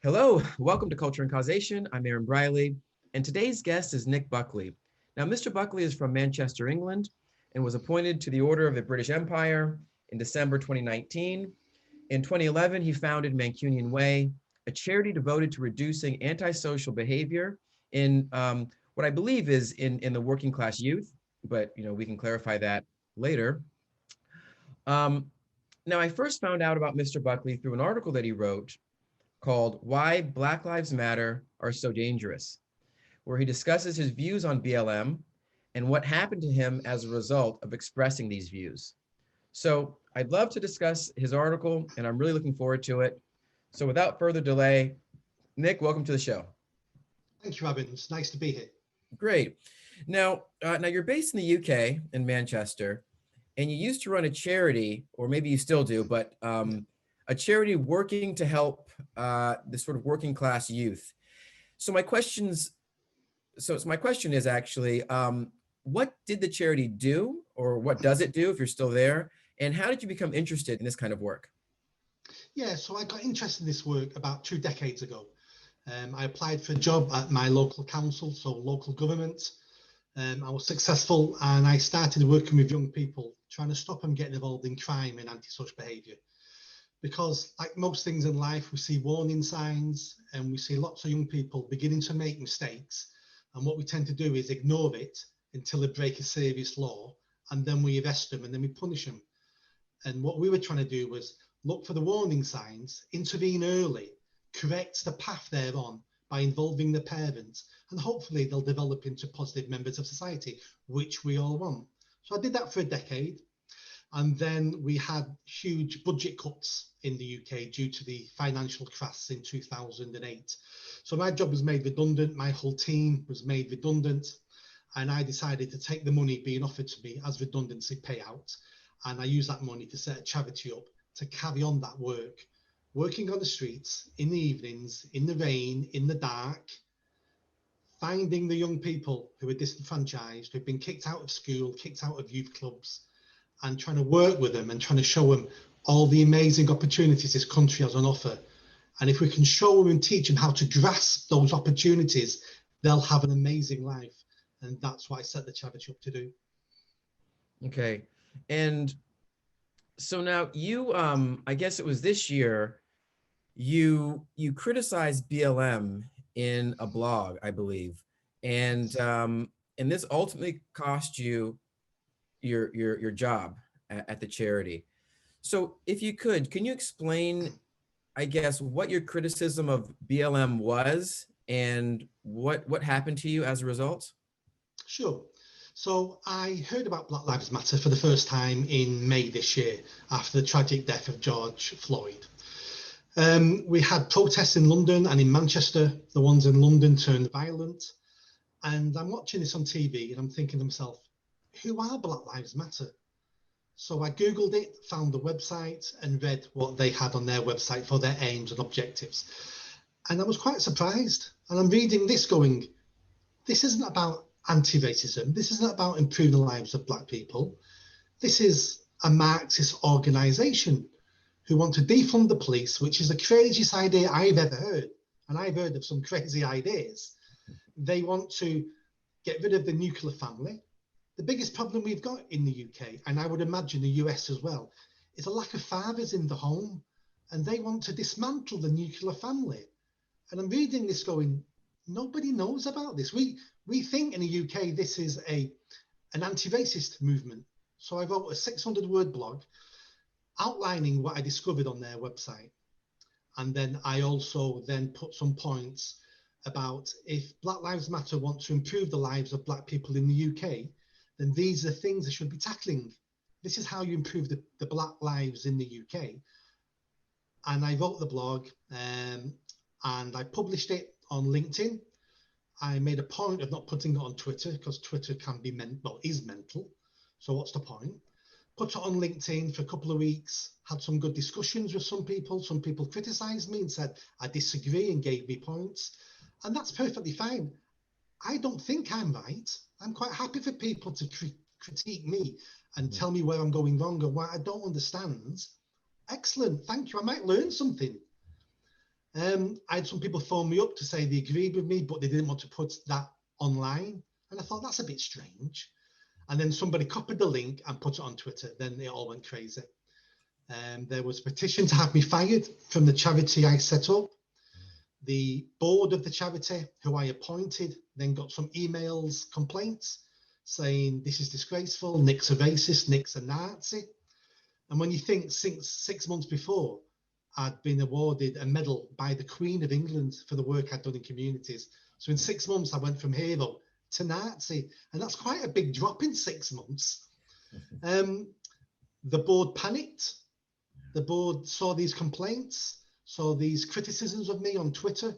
Hello, welcome to Culture and Causation. I'm Aaron Briley, and today's guest is Nick Buckley. Now, Mr. Buckley is from Manchester, England, and was appointed to the Order of the British Empire in December 2019. In 2011, he founded Mancunian Way, a charity devoted to reducing antisocial behavior in what I believe is in the working class youth, but we can clarify that later. Now, I first found out about Mr. Buckley through an article that he wrote called Why Black Lives Matter Are So Dangerous, where he discusses his views on BLM and what happened to him as a result of expressing these views. So I'd love to discuss his article, and I'm really looking forward to it. So without further delay, Nick, welcome to the show. Thank you, Robin. It's nice to be here. Great. Now you're based in the UK, in Manchester, and you used to run a charity, or maybe you still do, but a charity working to help this sort of working class youth. So my question is actually, what did the charity do, or what does it do if you're still there? And how did you become interested in this kind of work? Yeah, so I got interested in this work about 2 decades ago. I applied for a job at my local council, so local government. I was successful, and I started working with young people, trying to stop them getting involved in crime and antisocial behaviour. Because like most things in life, we see warning signs and we see lots of young people beginning to make mistakes. And what we tend to do is ignore it until they break a serious law, and then we arrest them and then we punish them. And what we were trying to do was look for the warning signs, intervene early, correct the path they're on by involving the parents, and hopefully they'll develop into positive members of society, which we all want. So I did that for a decade. And then we had huge budget cuts in the UK due to the financial crash in 2008. So my job was made redundant, my whole team was made redundant, and I decided to take the money being offered to me as redundancy payout, and I used that money to set a charity up to carry on that work, working on the streets, in the evenings, in the rain, in the dark, finding the young people who are disenfranchised, who've been kicked out of school, kicked out of youth clubs, and trying to work with them and trying to show them all the amazing opportunities this country has on offer. And if we can show them and teach them how to grasp those opportunities, they'll have an amazing life. And that's what I set the charity up to do. Okay. And so now you, I guess it was this year, you criticized BLM in a blog, I believe. And this ultimately cost you your job at the charity. So if you could, can you explain, I guess, what your criticism of BLM was and what happened to you as a result? Sure. So I heard about Black Lives Matter for the first time in May this year after the tragic death of George Floyd. We had protests in London and in Manchester. The ones in London turned violent. And I'm watching this on TV and I'm thinking to myself, who are Black Lives Matter? So I Googled it, found the website and read what they had on their website for their aims and objectives. And I was quite surprised. And I'm reading this going, this isn't about anti-racism. This isn't about improving the lives of Black people. This is a Marxist organisation who want to defund the police, which is the craziest idea I've ever heard. And I've heard of some crazy ideas. They want to get rid of the nuclear family. The biggest problem we've got in the UK, and I would imagine the US as well, is a lack of fathers in the home, and they want to dismantle the nuclear family. And I'm reading this going, nobody knows about this. We think in the UK this is an anti-racist movement. So I wrote a 600-word blog outlining what I discovered on their website. And then I also then put some points about if Black Lives Matter want to improve the lives of Black people in the UK, then these are things they should be tackling. This is how you improve the Black lives in the UK. And I wrote the blog and I published it on LinkedIn. I made a point of not putting it on Twitter because Twitter can be is mental. So what's the point? Put it on LinkedIn for a couple of weeks, had some good discussions with some people. Some people criticized me and said, I disagree and gave me points. And that's perfectly fine. I don't think I'm right. I'm quite happy for people to critique me and tell me where I'm going wrong or what I don't understand. Excellent, thank you. I might learn something. I had some people phone me up to say they agreed with me, but they didn't want to put that online. And I thought, that's a bit strange. And then somebody copied the link and put it on Twitter. Then it all went crazy. There was a petition to have me fired from the charity I set up. The board of the charity, who I appointed, then got some emails, complaints, saying this is disgraceful, Nick's a racist, Nick's a Nazi. And when you think six months before, I'd been awarded a medal by the Queen of England for the work I'd done in communities. So in 6 months, I went from hero to Nazi. And that's quite a big drop in 6 months. The board panicked. The board saw these complaints, saw these criticisms of me on Twitter,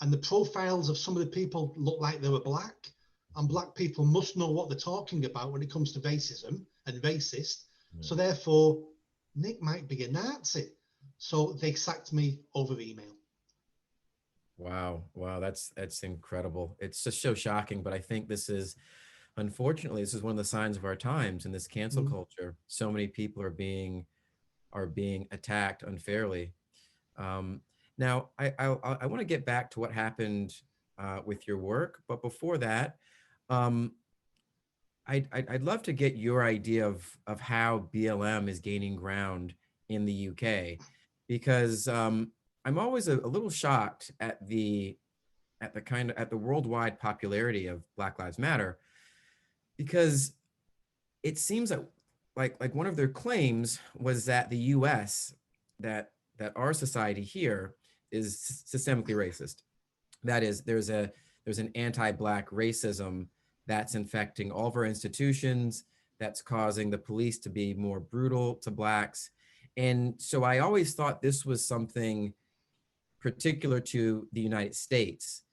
and the profiles of some of the people looked like they were black. And black people must know what they're talking about when it comes to racism and racist. Yeah. So therefore, Nick might be a Nazi. So they sacked me over email. Wow. That's incredible. It's just so shocking, but I think unfortunately, this is one of the signs of our times in this cancel culture. So many people are being attacked unfairly. Now, I want to get back to what happened with your work, but before that, I'd love to get your idea of how BLM is gaining ground in the UK, because I'm always a little shocked at the worldwide popularity of Black Lives Matter, because it seems that like one of their claims was that the US, that our society here is systemically racist. That is, there's an anti-Black racism that's infecting all of our institutions, that's causing the police to be more brutal to Blacks. And so I always thought this was something particular to the United States.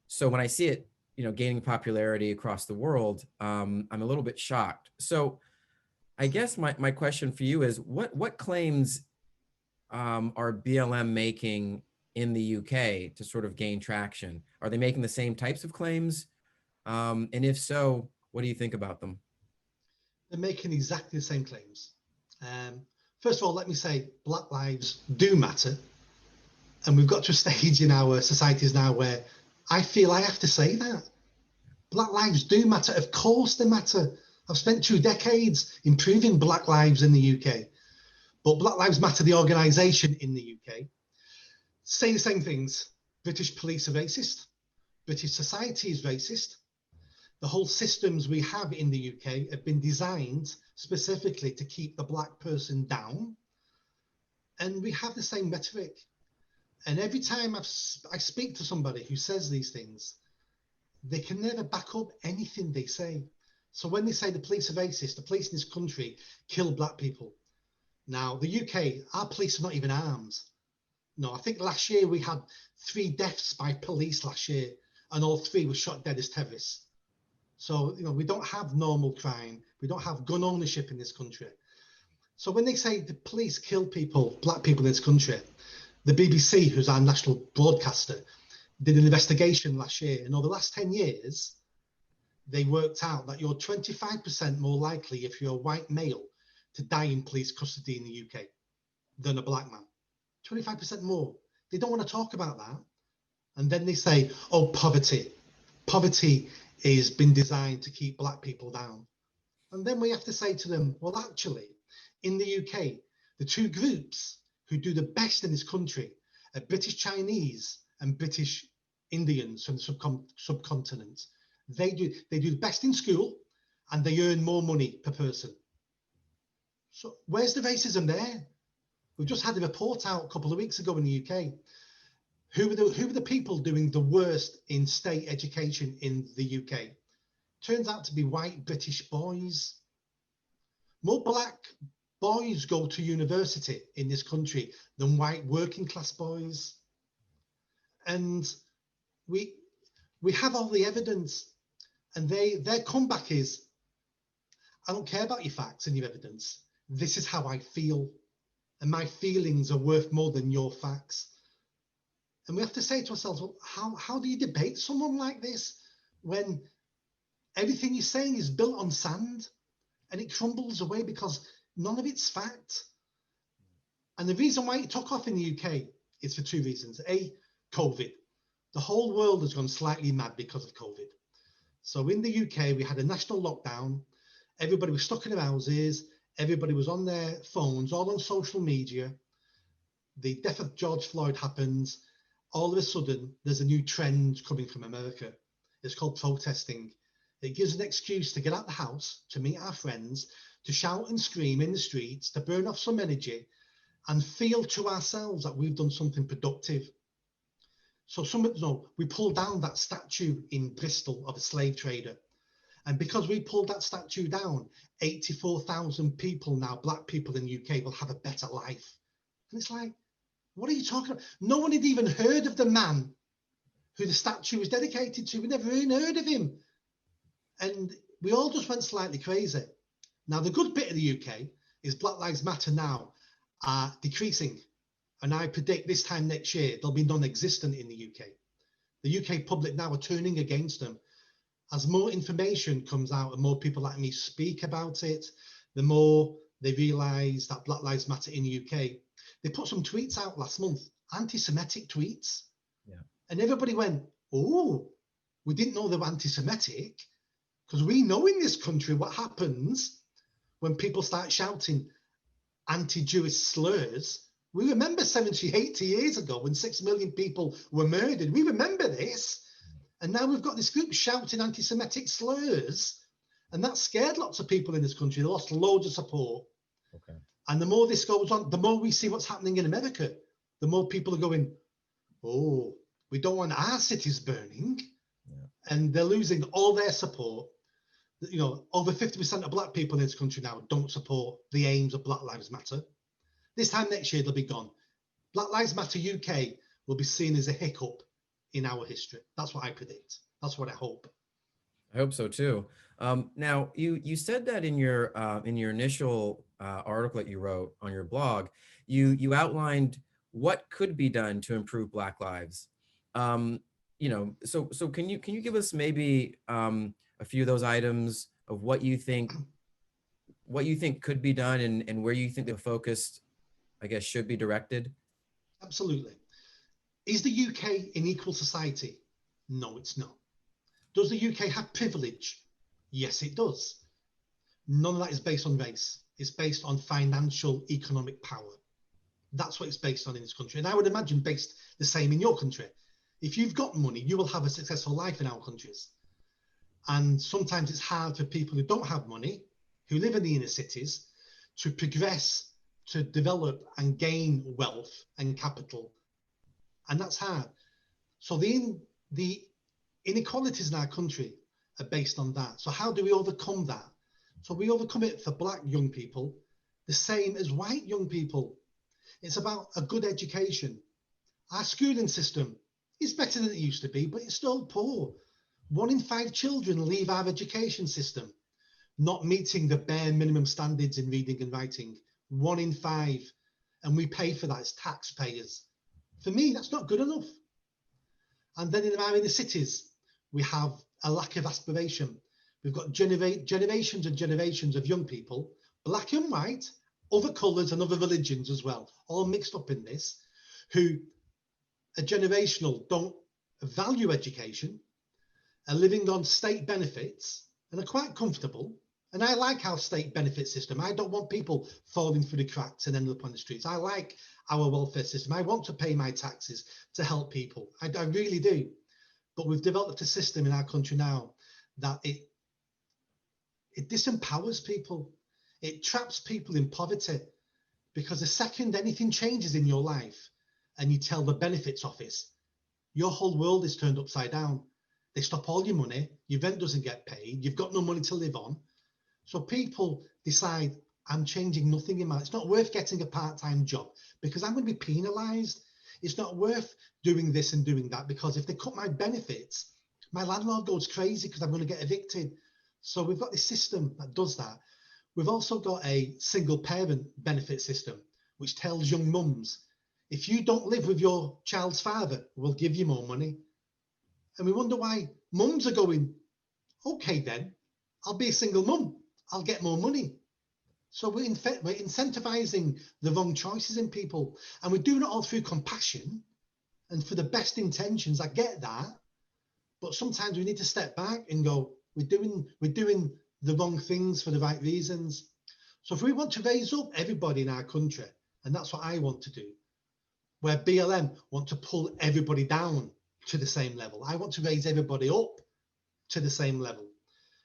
So when I see it, gaining popularity across the world, I'm a little bit shocked. So I guess my question for you is, what claims are BLM making in the UK to sort of gain traction? Are they making the same types of claims? And if so, what do you think about them? They're making exactly the same claims. First of all, let me say Black lives do matter. And we've got to a stage in our societies now where I feel I have to say that. Black lives do matter. Of course they matter. I've spent 2 decades improving Black lives in the UK. But Black Lives Matter, the organisation in the UK, say the same things. British police are racist. British society is racist. The whole systems we have in the UK have been designed specifically to keep the Black person down. And we have the same rhetoric. And every time I speak to somebody who says these things, they can never back up anything they say. So when they say the police are racist, the police in this country kill Black people. Now, the UK, our police are not even armed. No, I think last year we had 3 deaths by police last year, and all 3 were shot dead as terrorists. So, we don't have normal crime. We don't have gun ownership in this country. So when they say the police kill people, Black people in this country, the BBC, who's our national broadcaster, did an investigation last year. And over the last 10 years, they worked out that you're 25% more likely, if you're a white male, to die in police custody in the UK than a Black man. 25% more. They don't want to talk about that. And then they say, oh, poverty. Poverty has been designed to keep Black people down. And then we have to say to them, well, actually, in the UK, the 2 groups who do the best in this country are British Chinese and British Indians from the subcontinent. They do the best in school, and they earn more money per person. So where's the racism there? We've just had a report out a couple of weeks ago in the UK. Who are the people doing the worst in state education in the UK? Turns out to be white British boys. More Black boys go to university in this country than white working class boys. And we have all the evidence, and their comeback is, I don't care about your facts and your evidence. This is how I feel. And my feelings are worth more than your facts. And we have to say to ourselves, well, how do you debate someone like this when everything you're saying is built on sand and it crumbles away because none of it's fact? And the reason why it took off in the UK is for 2 reasons. A, COVID. The whole world has gone slightly mad because of COVID. So in the UK, we had a national lockdown. Everybody was stuck in their houses. Everybody was on their phones, all on social media. The death of George Floyd happens. All of a sudden, there's a new trend coming from America. It's called protesting. It gives an excuse to get out the house, to meet our friends, to shout and scream in the streets, to burn off some energy and feel to ourselves that we've done something productive. So we pulled down that statue in Bristol of a slave trader. And because we pulled that statue down, 84,000 people now, black people in the UK, will have a better life. And it's like, what are you talking about? No one had even heard of the man who the statue was dedicated to. We never even heard of him. And we all just went slightly crazy. Now, the good bit of the UK is Black Lives Matter now are decreasing. And I predict this time next year, they'll be non-existent in the UK. The UK public now are turning against them. As more information comes out and more people like me speak about it, the more they realise that Black Lives Matter in the UK. They put some tweets out last month, anti-Semitic tweets. Yeah. And everybody went, oh, we didn't know they were anti-Semitic, because we know in this country what happens when people start shouting anti-Jewish slurs. We remember 70, 80 years ago when 6 million people were murdered. We remember this. And now we've got this group shouting anti-Semitic slurs. And that scared lots of people in this country. They lost loads of support. Okay. And the more this goes on, the more we see what's happening in America. The more people are going, oh, we don't want our cities burning. Yeah. And they're losing all their support. You know, over 50% of black people in this country now don't support the aims of Black Lives Matter. This time next year, they'll be gone. Black Lives Matter UK will be seen as a hiccup in our history. That's what I predict. That's what I hope. I hope so too. Now, you said that in your initial article that you wrote on your blog, you outlined what could be done to improve Black lives. You know, so can you give us maybe a few of those items of what you think could be done and where you think the focus, I guess, should be directed? Absolutely. Is the UK an equal society? No, it's not. Does the UK have privilege? Yes, it does. None of that is based on race. It's based on financial, economic power. That's what it's based on in this country. And I would imagine based the same in your country. If you've got money, you will have a successful life in our countries. And sometimes it's hard for people who don't have money, who live in the inner cities, to progress, to develop and gain wealth and capital. And that's hard. So the inequalities in our country are based on that. So how do we overcome that? So we overcome it for black young people, the same as white young people. It's about a good education. Our schooling system is better than it used to be, but it's still poor. 1 in 5 children leave our education system not meeting the bare minimum standards in reading and writing. 1 in 5. And we pay for that as taxpayers. For me, that's not good enough. And then in the cities, we have a lack of aspiration. We've got generations and generations of young people, black and white, other colours and other religions as well, all mixed up in this, who are generational, don't value education, are living on state benefits and are quite comfortable. And I like our state benefit system. I don't want people falling through the cracks and ending up on the streets. I like our welfare system. I want to pay my taxes to help people. I really do. But we've developed a system in our country now that it disempowers people. It traps people in poverty, because the second anything changes in your life and you tell the benefits office, your whole world is turned upside down. They stop all your money. Your rent doesn't get paid. You've got no money to live on. So people decide, I'm changing nothing in my life. It's not worth getting a part-time job because I'm going to be penalised. It's not worth doing this and doing that because if they cut my benefits, my landlord goes crazy because I'm going to get evicted. So we've got this system that does that. We've also got a single parent benefit system, which tells young mums, if you don't live with your child's father, we'll give you more money. And we wonder why mums are going, okay, then I'll be a single mum. I'll get more money. So we're incentivizing the wrong choices in people. And we're doing it all through compassion And for the best intentions, I get that. But sometimes we need to step back and go, we're doing the wrong things for the right reasons. So if we want to raise up everybody in our country, and that's what I want to do, where BLM want to pull everybody down to the same level, I want to raise everybody up to the same level.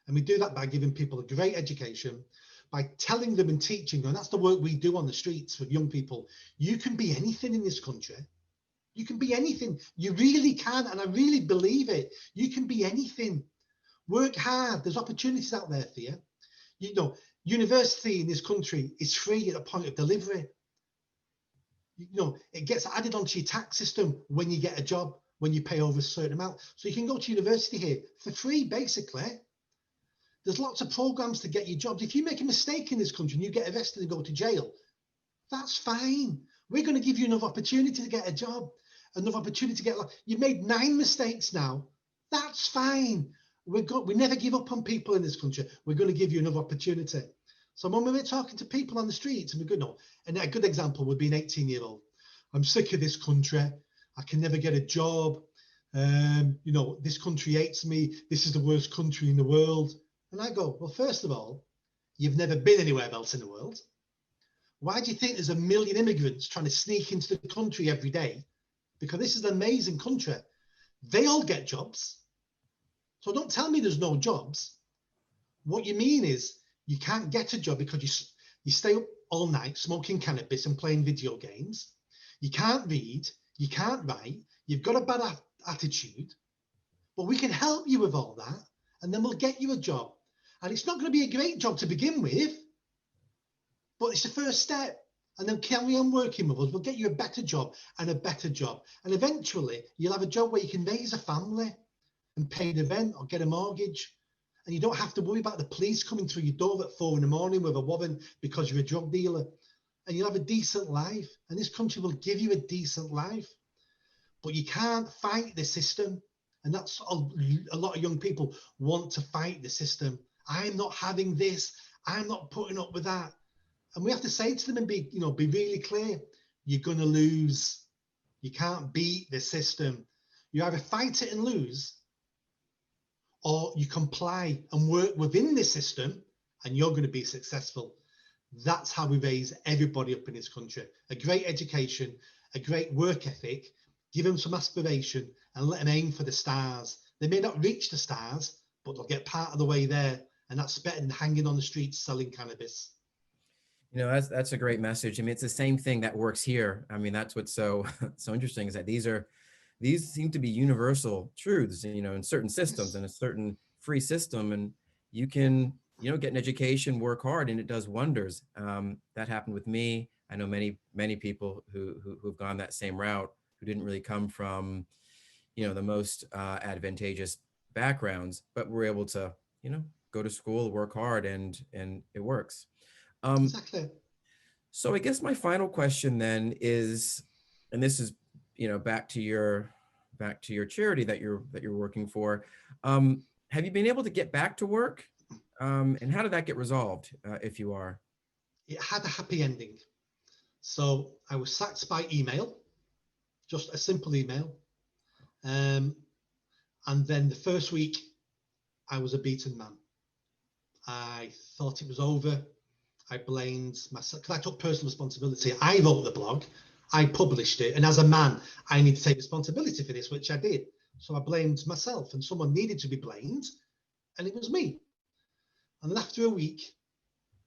And we do that by giving people a great education, by telling them and teaching them. And that's the work we do on the streets with young people. You can be anything in this country. You can be anything. You really can. And I really believe it. You can be anything. Work hard. There's opportunities out there for you. You know, university in this country is free at the point of delivery. You know, it gets added onto your tax system when you get a job, when you pay over a certain amount. So you can go to university here for free, basically. There's lots of programs to get you jobs. If you make a mistake in this country and you get arrested and go to jail, that's fine. We're going to give you enough opportunity to get a job, enough opportunity to get. You've made 9 mistakes now. That's fine. We never give up on people in this country. We're going to give you enough opportunity. So when we're talking to people on the streets, and we're good, no, and a good example would be an 18-year-old. I'm sick of this country. I can never get a job. You know, this country hates me. This is the worst country in the world. And I go, well, first of all, you've never been anywhere else in the world. Why do you think there's 1 million immigrants trying to sneak into the country every day? Because this is an amazing country. They all get jobs. So don't tell me there's no jobs. What you mean is you can't get a job because you stay up all night smoking cannabis and playing video games. You can't read. You can't write. You've got a bad attitude. But we can help you with all that. And then we'll get you a job. And it's not going to be a great job to begin with, but it's the first step. And then carry on working with us. We'll get you a better job and a better job. And eventually you'll have a job where you can raise a family and pay the rent or get a mortgage. And you don't have to worry about the police coming through your door at 4 a.m. with a warrant because you're a drug dealer. And you'll have a decent life. And this country will give you a decent life. But you can't fight the system. And that's a lot of young people want to fight the system. I'm not having this. I'm not putting up with that. And we have to say to them and be really clear. You're going to lose. You can't beat the system. You either fight it and lose, or you comply and work within the system, and you're going to be successful. That's how we raise everybody up in this country. A great education, a great work ethic, give them some aspiration, and let them aim for the stars. They may not reach the stars, but they'll get part of the way there. And that's better than hanging on the streets selling cannabis. You know, that's a great message. I mean, it's the same thing that works here. I mean, that's what's so interesting, is that these seem to be universal truths, you know, in certain systems, and a certain free system. And you can, you know, get an education, work hard, and it does wonders. That happened with me. I know many people who've gone that same route, who didn't really come from, you know, the most advantageous backgrounds, but were able to, you know, go to school, work hard, and it works. Exactly. So I guess my final question then is, and this is, you know, back to your charity that you're working for. Have you been able to get back to work? And how did that get resolved, if you are? It had a happy ending. So I was sacked by email, just a simple email. And then the first week, I was a beaten man. I thought it was over. I blamed myself because I took personal responsibility. I wrote the blog, I published it, and as a man, I need to take responsibility for this, which I did. So I blamed myself, and someone needed to be blamed, and it was me. And then after a week,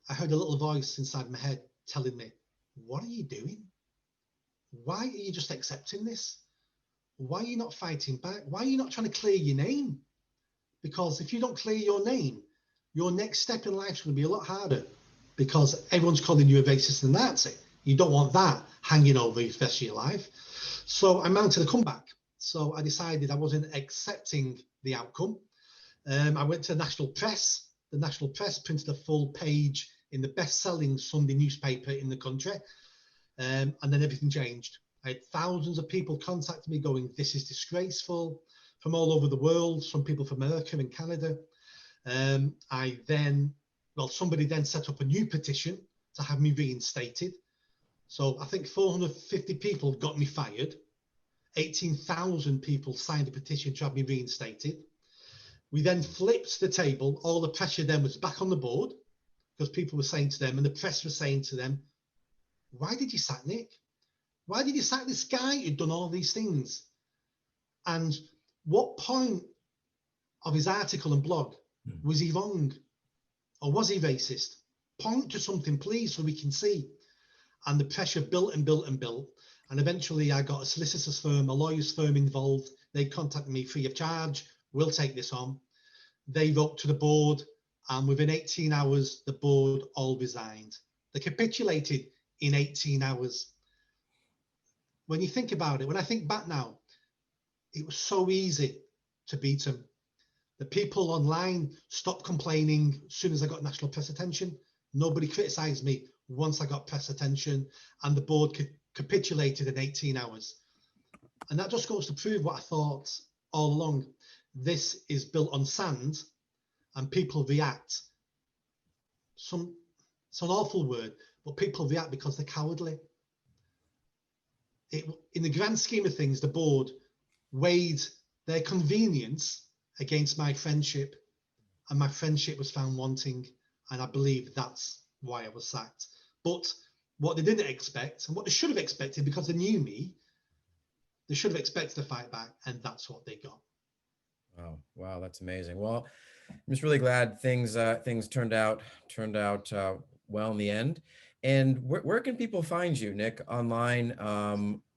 I heard a little voice inside my head telling me, "What are you doing? Why are you just accepting this? Why are you not fighting back? Why are you not trying to clear your name? Because if you don't clear your name, your next step in life is going to be a lot harder, because everyone's calling you a racist and Nazi. You don't want that hanging over you for the rest of your life." So I mounted a comeback. So I decided I wasn't accepting the outcome. I went to the national press. The national press printed a full page in the best-selling Sunday newspaper in the country. And then everything changed. I had thousands of people contact me going, "This is disgraceful," from all over the world, some people from America and Canada. Somebody then set up a new petition to have me reinstated. So I think 450 people got me fired. 18,000 people signed a petition to have me reinstated. We then flipped the table. All the pressure then was back on the board because people were saying to them, and the press was saying to them, why did you sack Nick? Why did you sack this guy who'd done all these things? And what point of his article and blog was he wrong? Or was he racist? Point to something, please, so we can see. And the pressure built and built and built. And eventually I got a solicitor's firm, a lawyer's firm involved. They contacted me free of charge. We'll take this on. They wrote to the board, and within 18 hours, the board all resigned. They capitulated in 18 hours. When you think about it, when I think back now, it was so easy to beat them. The people online stopped complaining as soon as I got national press attention. Nobody criticised me once I got press attention, and the board capitulated in 18 hours. And that just goes to prove what I thought all along. This is built on sand, and people react. It's an awful word, but people react because they're cowardly. In the grand scheme of things, the board weighed their convenience against my friendship, and my friendship was found wanting, and I believe that's why I was sacked. But what they didn't expect, and what they should have expected because they knew me, they should have expected to fight back, and that's what they got. Wow, that's amazing. Well, I'm just really glad things turned out well in the end. And where can people find you, Nick, online,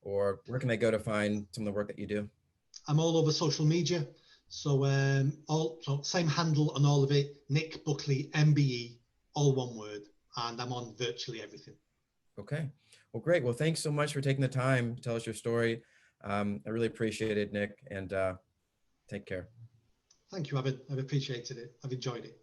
or where can they go to find some of the work that you do? I'm all over social media, so same handle on all of it, Nick Buckley MBE, all one word, and I'm on virtually everything. Okay, well, great. Well, thanks so much for taking the time to tell us your story. I really appreciate it, Nick, and take care. Thank you, I've appreciated it. I've enjoyed it.